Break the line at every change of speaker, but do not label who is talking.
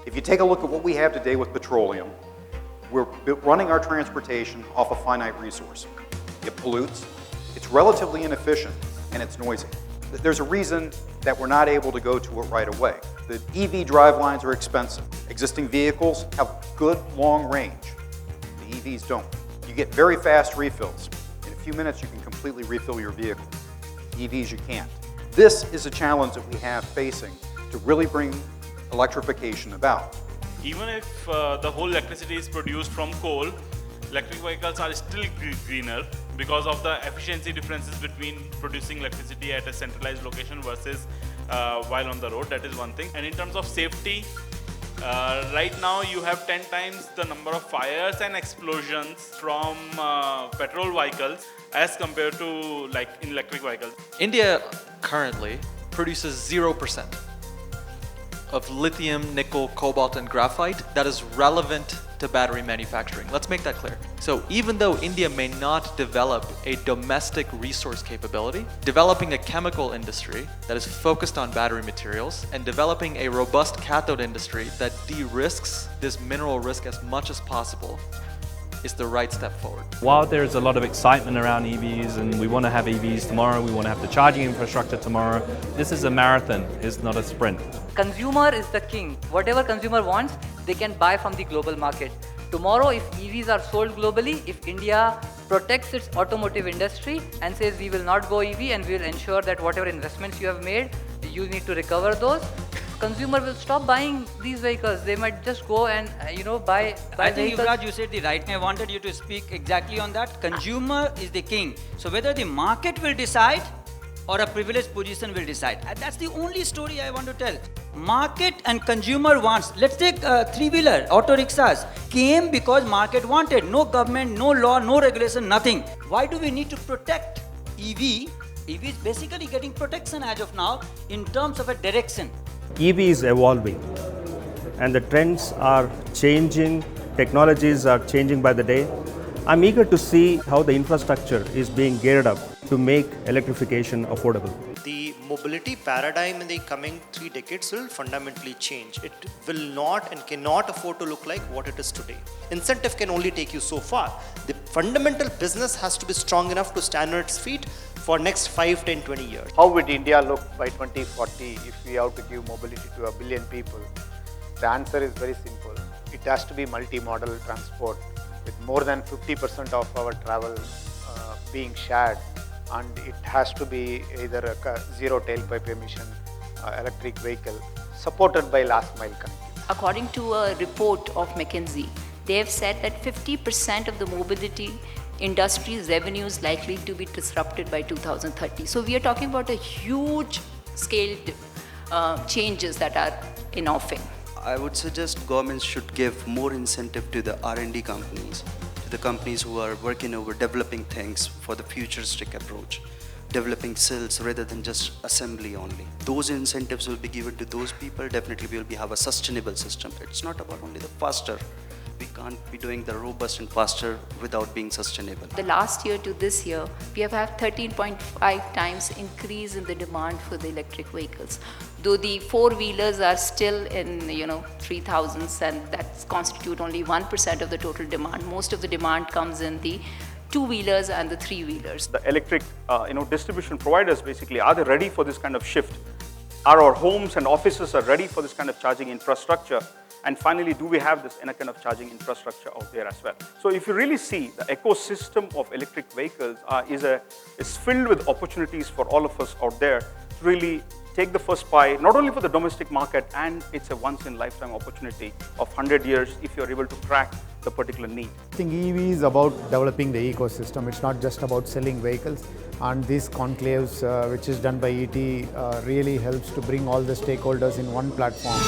If you take a look at what we have today with petroleum, we're running our transportation off a finite resource. It pollutes, it's relatively inefficient, and it's noisy. There's a reason that we're not able to go to it right away. The EV drivelines are expensive. Existing vehicles have good long range. The EVs don't. You get very fast refills. In a few minutes, you can completely refill your vehicle. EVs, you can't. This is a challenge that we have facing to really bring electrification about.
Even if the whole electricity is produced from coal, electric vehicles are still greener because of the efficiency differences between producing electricity at a centralized location versus while on the road. That is one thing. And in terms of safety, right now you have 10 times the number of fires and explosions from petrol vehicles as compared to like in electric vehicles.
India currently produces 0% of lithium, nickel, cobalt, and graphite that is relevant to battery manufacturing. Let's make that clear. So even though India may not develop a domestic resource capability, developing a chemical industry that is focused on battery materials and developing a robust cathode industry that de-risks this mineral risk as much as possible is the right step forward.
While there's a lot of excitement around EVs and we want to have EVs tomorrow, we want to have the charging infrastructure tomorrow, this is a marathon, it's not a sprint.
Consumer is the king. Whatever consumer wants, they can buy from the global market. Tomorrow, if EVs are sold globally, if India protects its automotive industry and says we will not go EV and we will ensure that whatever investments you have made, you need to recover those, consumer will stop buying these vehicles. They might just go and buy
I think
vehicles.
Yuvraj, you said the right thing. I wanted you to speak exactly on that. Consumer is the king. So whether the market will decide or a privileged position will decide. And that's the only story I want to tell. Market and consumer wants. Let's take three-wheeler, auto rickshaws. Came because market wanted. No government, no law, no regulation, nothing. Why do we need to protect EV? EV is basically getting protection as of now in terms of a direction.
EV is evolving and the trends are changing, technologies are changing by the day. I'm eager to see how the infrastructure is being geared up to make electrification affordable.
The mobility paradigm in the coming 3 decades will fundamentally change. It will not and cannot afford to look like what it is today. Incentive can only take you so far. The fundamental business has to be strong enough to stand on its feet for next 5, 10, 20 years.
How would India look by 2040 if we have to give mobility to 1 billion people? The answer is very simple. It has to be multimodal transport with more than 50% of our travel being shared, and it has to be either a zero tailpipe emission electric vehicle supported by last mile connectivity.
According to a report of McKinsey, they have said that 50% of the mobility industry's revenue is likely to be disrupted by 2030. So we are talking about a huge scaled changes that are in offing.
I would suggest governments should give more incentive to the R&D companies, to the companies who are working over developing things for the futuristic approach, developing cells rather than just assembly only. Those incentives will be given to those people. Definitely we will have a sustainable system. It's not about only the faster. We can't be doing the robust and faster without being sustainable.
The last year to this year, we have had 13.5 times increase in the demand for the electric vehicles. Though the four-wheelers are still in 3,000s and that constitute only 1% of the total demand. Most of the demand comes in the two-wheelers and the three-wheelers.
The electric distribution providers basically, are they ready for this kind of shift? Are our homes and offices are ready for this kind of charging infrastructure? And finally, do we have this kind of charging infrastructure out there as well? So if you really see, the ecosystem of electric vehicles is filled with opportunities for all of us out there to really take the first pie, not only for the domestic market, and it's a once-in-lifetime opportunity of 100 years if you're able to crack the particular need.
I think EV is about developing the ecosystem. It's not just about selling vehicles. And these conclaves, which is done by ET, really helps to bring all the stakeholders in one platform.